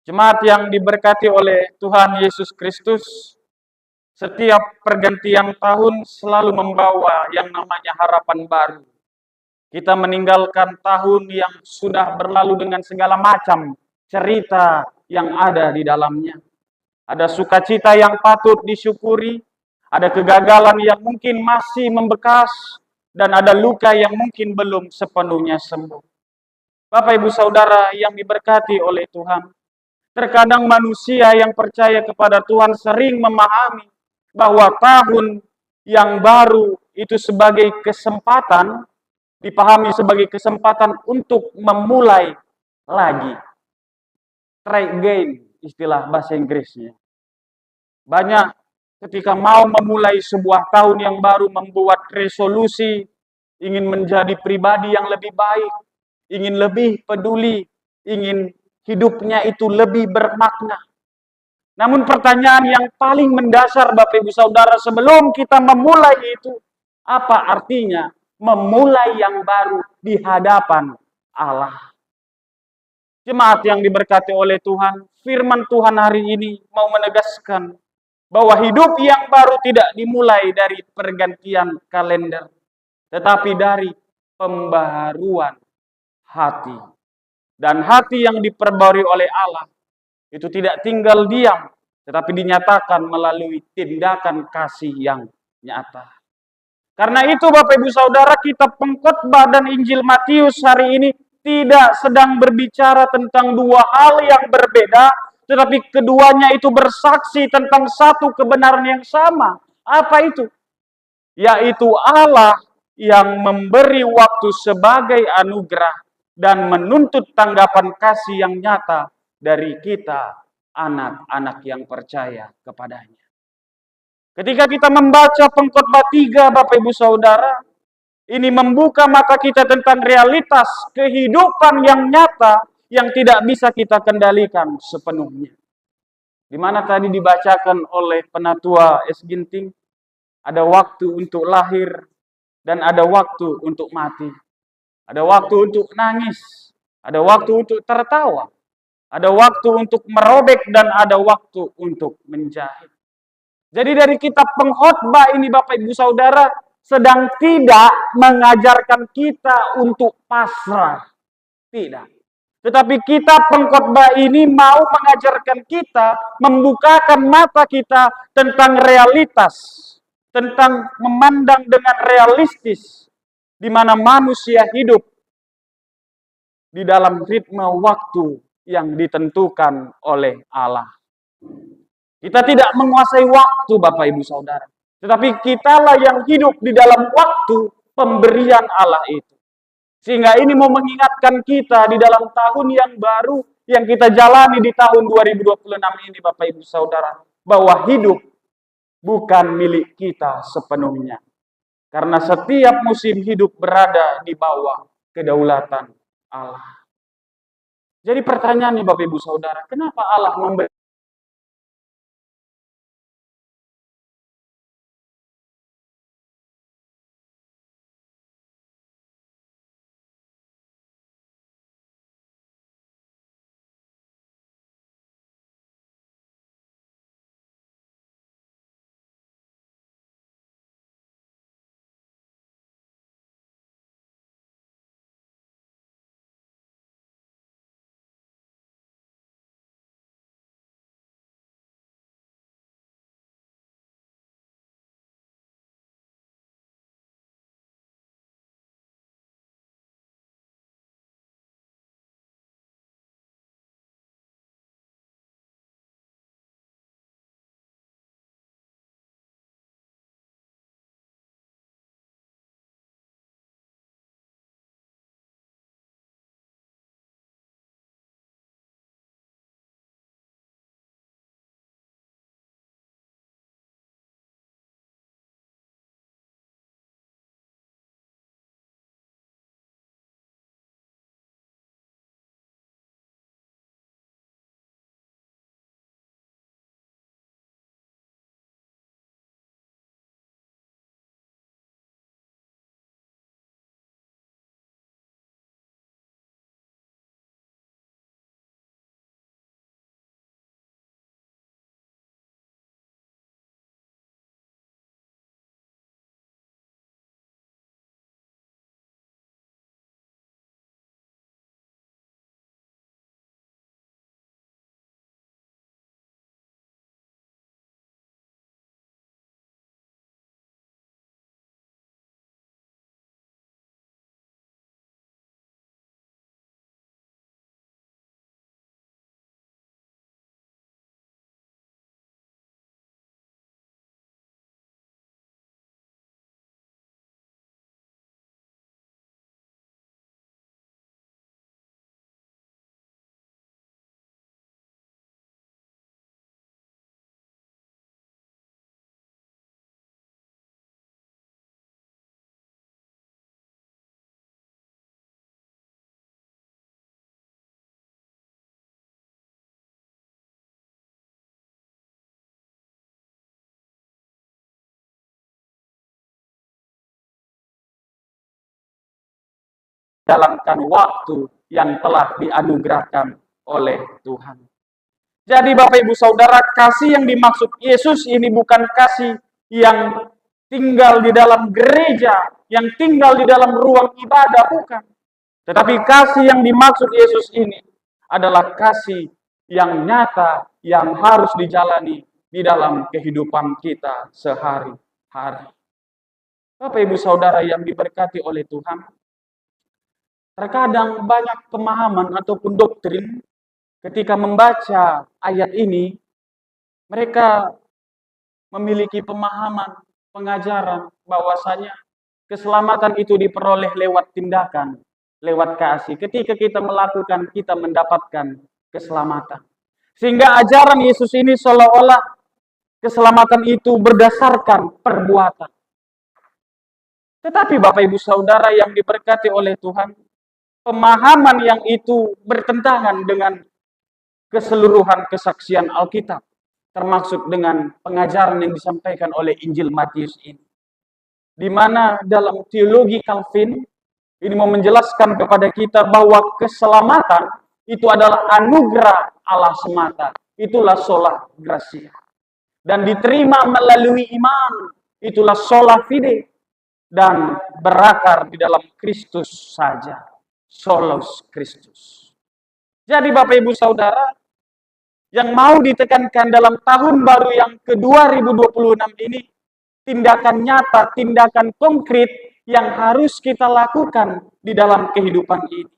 Jemaat yang diberkati oleh Tuhan Yesus Kristus, setiap pergantian tahun selalu membawa yang namanya harapan baru. Kita meninggalkan tahun yang sudah berlalu dengan segala macam cerita yang ada di dalamnya. Ada sukacita yang patut disyukuri, ada kegagalan yang mungkin masih membekas, dan ada luka yang mungkin belum sepenuhnya sembuh. Bapak Ibu Saudara yang diberkati oleh Tuhan, terkadang manusia yang percaya kepada Tuhan sering memahami bahwa tahun yang baru itu sebagai kesempatan, dipahami sebagai kesempatan untuk memulai lagi. Try again, istilah bahasa Inggrisnya. Banyak ketika mau memulai sebuah tahun yang baru membuat resolusi, ingin menjadi pribadi yang lebih baik, ingin lebih peduli, ingin hidupnya itu lebih bermakna. Namun pertanyaan yang paling mendasar Bapak Ibu Saudara sebelum kita memulai itu, apa artinya memulai yang baru di hadapan Allah? Jemaat yang diberkati oleh Tuhan, firman Tuhan hari ini mau menegaskan bahwa hidup yang baru tidak dimulai dari pergantian kalender, tetapi dari pembaharuan hati. Dan hati yang diperbarui oleh Allah itu tidak tinggal diam, tetapi dinyatakan melalui tindakan kasih yang nyata. Karena itu Bapak Ibu Saudara, kitab pengkhotbah dan Injil Matius hari ini tidak sedang berbicara tentang dua hal yang berbeda, tetapi keduanya itu bersaksi tentang satu kebenaran yang sama. Apa itu? Yaitu Allah yang memberi waktu sebagai anugerah dan menuntut tanggapan kasih yang nyata dari kita, anak-anak yang percaya kepadanya. Ketika kita membaca pengkhotbah 3, Bapak Ibu Saudara, ini membuka mata kita tentang realitas kehidupan yang nyata yang tidak bisa kita kendalikan sepenuhnya. Di mana tadi dibacakan oleh Penatua S. Ginting, ada waktu untuk lahir dan ada waktu untuk mati. Ada waktu untuk nangis, ada waktu untuk tertawa, ada waktu untuk merobek, dan ada waktu untuk menjahit. Jadi dari kitab pengkhotbah ini Bapak Ibu Saudara sedang tidak mengajarkan kita untuk pasrah. Tidak. Tetapi kitab pengkhotbah ini mau mengajarkan kita, membukakan mata kita tentang realitas, tentang memandang dengan realistis, di mana manusia hidup di dalam ritme waktu yang ditentukan oleh Allah. Kita tidak menguasai waktu, Bapak Ibu Saudara. Tetapi kitalah yang hidup di dalam waktu pemberian Allah itu. Sehingga ini mau mengingatkan kita di dalam tahun yang baru yang kita jalani di tahun 2026 ini, Bapak Ibu Saudara. Bahwa hidup bukan milik kita sepenuhnya. Karena setiap musim hidup berada di bawah kedaulatan Allah. Jadi pertanyaannya Bapak Ibu Saudara, kenapa Allah memberi jalankan waktu yang telah dianugerahkan oleh Tuhan. Jadi Bapak Ibu Saudara, kasih yang dimaksud Yesus ini bukan kasih yang tinggal di dalam gereja, yang tinggal di dalam ruang ibadah, bukan. Tetapi kasih yang dimaksud Yesus ini adalah kasih yang nyata, yang harus dijalani di dalam kehidupan kita sehari-hari. Bapak Ibu Saudara yang diberkati oleh Tuhan, terkadang banyak pemahaman ataupun doktrin ketika membaca ayat ini, mereka memiliki pemahaman, pengajaran bahwasanya keselamatan itu diperoleh lewat tindakan, lewat kasih. Ketika kita melakukan, kita mendapatkan keselamatan. Sehingga ajaran Yesus ini seolah-olah keselamatan itu berdasarkan perbuatan. Tetapi Bapak Ibu Saudara yang diberkati oleh Tuhan, pemahaman yang itu bertentangan dengan keseluruhan kesaksian Alkitab, termasuk dengan pengajaran yang disampaikan oleh Injil Matius ini. Di mana dalam teologi Calvin ini mau menjelaskan kepada kita bahwa keselamatan itu adalah anugerah Allah semata. Itulah sola gratia. Dan diterima melalui iman. Itulah sola fide. Dan berakar di dalam Kristus saja. Solus Kristus. Jadi Bapak Ibu Saudara, yang mau ditekankan dalam tahun baru yang ke-2026 ini, tindakan nyata, tindakan konkret yang harus kita lakukan di dalam kehidupan ini.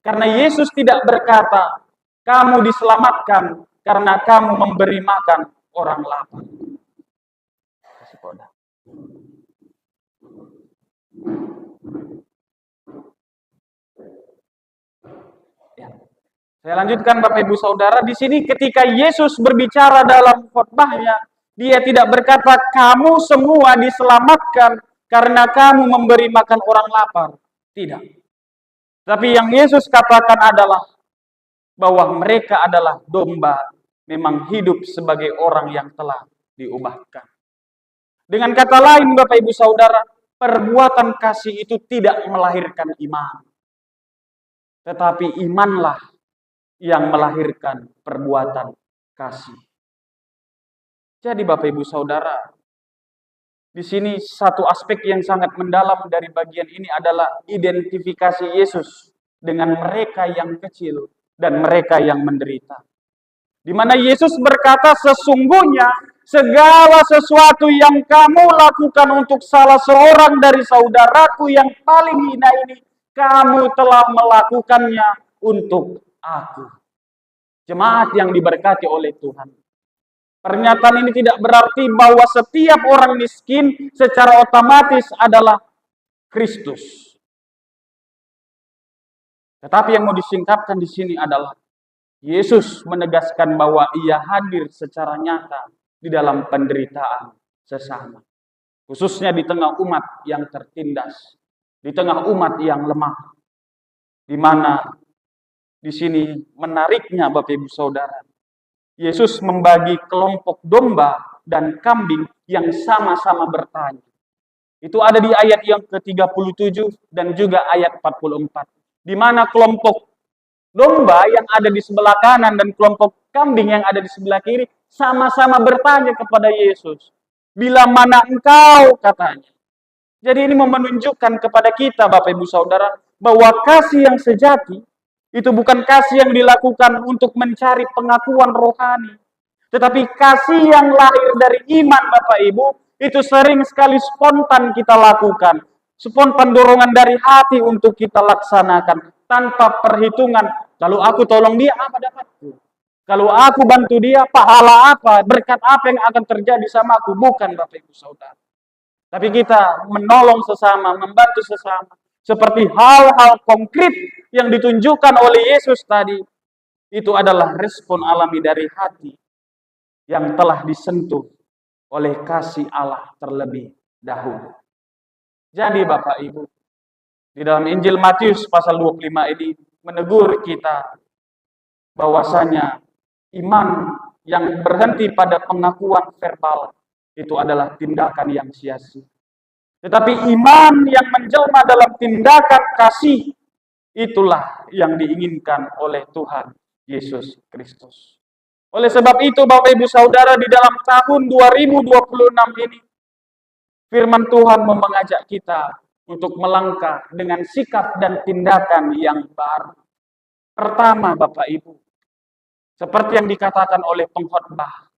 Karena Yesus tidak berkata, kamu diselamatkan karena kamu memberi makan orang lapar. Kasih koda. Ya. Saya lanjutkan Bapak Ibu Saudara, di sini ketika Yesus berbicara dalam khotbahnya, dia tidak berkata kamu semua diselamatkan karena kamu memberi makan orang lapar. Tidak. Tapi yang Yesus katakan adalah bahwa mereka adalah domba, memang hidup sebagai orang yang telah diubahkan. Dengan kata lain Bapak Ibu Saudara, perbuatan kasih itu tidak melahirkan iman. Tetapi imanlah yang melahirkan perbuatan kasih. Jadi Bapak Ibu Saudara, di sini satu aspek yang sangat mendalam dari bagian ini adalah identifikasi Yesus dengan mereka yang kecil dan mereka yang menderita. Di mana Yesus berkata, sesungguhnya segala sesuatu yang kamu lakukan untuk salah seorang dari saudaraku yang paling hina ini, kamu telah melakukannya untuk aku. Jemaat yang diberkati oleh Tuhan. Pernyataan ini tidak berarti bahwa setiap orang miskin secara otomatis adalah Kristus. Tetapi yang mau disingkapkan di sini adalah Yesus menegaskan bahwa ia hadir secara nyata di dalam penderitaan sesama. Khususnya di tengah umat yang tertindas, di tengah umat yang lemah. Di mana di sini menariknya Bapak Ibu Saudara, Yesus membagi kelompok domba dan kambing yang sama-sama bertanya. Itu ada di ayat yang ke-37 dan juga ayat 44. Di mana kelompok domba yang ada di sebelah kanan dan kelompok kambing yang ada di sebelah kiri sama-sama bertanya kepada Yesus. Bila mana engkau, katanya. Jadi ini menunjukkan kepada kita Bapak Ibu Saudara bahwa kasih yang sejati itu bukan kasih yang dilakukan untuk mencari pengakuan rohani. Tetapi kasih yang lahir dari iman Bapak Ibu, itu sering sekali spontan kita lakukan. Spontan dorongan dari hati untuk kita laksanakan. Tanpa perhitungan, kalau aku tolong dia, apa dapatku? Kalau aku bantu dia, pahala apa? Berkat apa yang akan terjadi sama aku? Bukan Bapak Ibu Saudara. Tapi kita menolong sesama, membantu sesama. Seperti hal-hal konkret yang ditunjukkan oleh Yesus tadi, itu adalah respon alami dari hati yang telah disentuh oleh kasih Allah terlebih dahulu. Jadi Bapak Ibu, di dalam Injil Matius pasal 25 ini menegur kita bahwasanya iman yang berhenti pada pengakuan verbal itu adalah tindakan yang sia-sia. Tetapi iman yang menjelma dalam tindakan kasih Itulah yang diinginkan oleh Tuhan Yesus Kristus. Oleh sebab itu Bapak Ibu Saudara, di dalam tahun 2026 ini firman Tuhan mau mengajak kita untuk melangkah dengan sikap dan tindakan yang baru. Pertama Bapak Ibu, seperti yang dikatakan oleh pengkhotbah,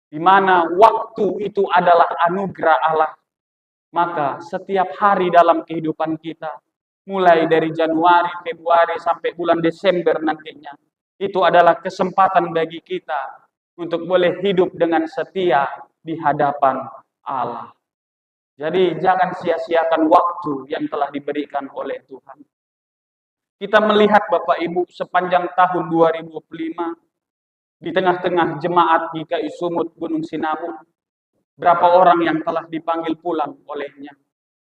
di mana waktu itu adalah anugerah Allah. Maka setiap hari dalam kehidupan kita, mulai dari Januari, Februari, sampai bulan Desember nantinya, itu adalah kesempatan bagi kita untuk boleh hidup dengan setia di hadapan Allah. Jadi jangan sia-siakan waktu yang telah diberikan oleh Tuhan. Kita melihat Bapak Ibu sepanjang tahun 2025, di tengah-tengah jemaat GKI Sumut Gunung Sinabung, berapa orang yang telah dipanggil pulang olehnya.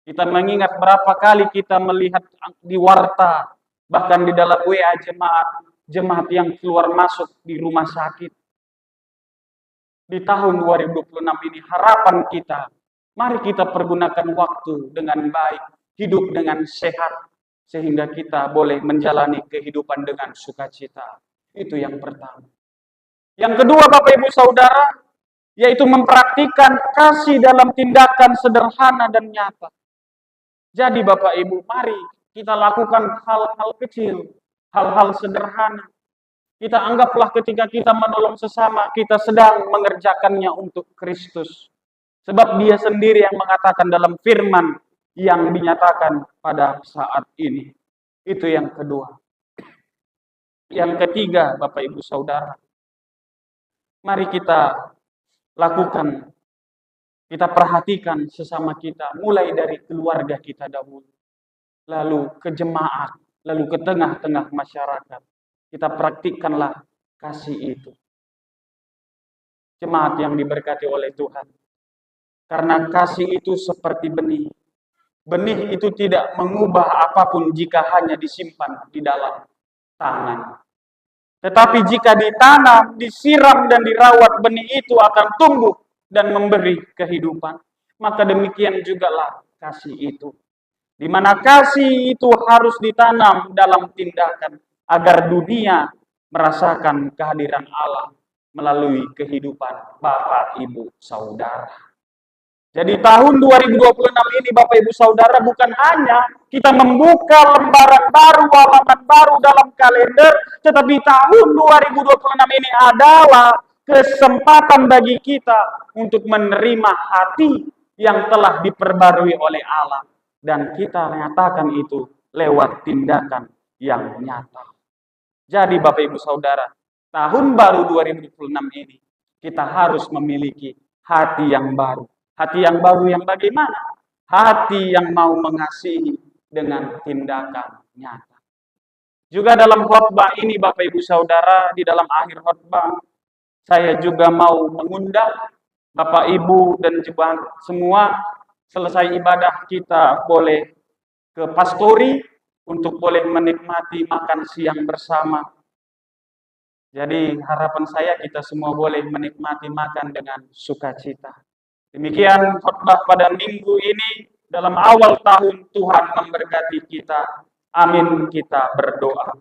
Kita mengingat berapa kali kita melihat di warta, bahkan di dalam WA jemaat yang keluar masuk di rumah sakit. Di tahun 2026 ini harapan kita, mari kita pergunakan waktu dengan baik, hidup dengan sehat, sehingga kita boleh menjalani kehidupan dengan sukacita. Itu yang pertama. Yang kedua Bapak Ibu Saudara, yaitu mempraktikkan kasih dalam tindakan sederhana dan nyata. Jadi Bapak Ibu, mari kita lakukan hal-hal kecil, hal-hal sederhana. Kita anggaplah ketika kita menolong sesama, kita sedang mengerjakannya untuk Kristus. Sebab Dia sendiri yang mengatakan dalam firman yang dinyatakan pada saat ini. Itu yang kedua. Yang ketiga, Bapak Ibu Saudara, mari kita lakukan, kita perhatikan sesama kita, mulai dari keluarga kita dahulu, lalu ke jemaat, lalu ke tengah-tengah masyarakat. Kita praktikkanlah kasih itu. Jemaat yang diberkati oleh Tuhan. Karena kasih itu seperti benih. Benih itu tidak mengubah apapun jika hanya disimpan di dalam tanah. Tetapi jika ditanam, disiram dan dirawat, benih itu akan tumbuh dan memberi kehidupan. Maka demikian jugalah kasih itu. Di mana kasih itu harus ditanam dalam tindakan agar dunia merasakan kehadiran Allah melalui kehidupan Bapak Ibu Saudara. Jadi tahun 2026 ini Bapak Ibu Saudara bukan hanya kita membuka lembaran baru, halaman baru dalam kalender, tetapi tahun 2026 ini adalah kesempatan bagi kita untuk menerima hati yang telah diperbarui oleh Allah. Dan kita nyatakan itu lewat tindakan yang nyata. Jadi Bapak Ibu Saudara, tahun baru 2026 ini kita harus memiliki hati yang baru. Hati yang baru yang bagaimana? Hati yang mau mengasihi dengan tindakan nyata. Juga dalam khotbah ini Bapak Ibu Saudara, di dalam akhir khotbah, saya juga mau mengundang Bapak Ibu dan jemaat semua, selesai ibadah kita boleh ke pastori untuk boleh menikmati makan siang bersama. Jadi harapan saya kita semua boleh menikmati makan dengan sukacita. Demikian khotbah pada minggu ini dalam awal tahun. Tuhan memberkati kita. Amin, kita berdoa.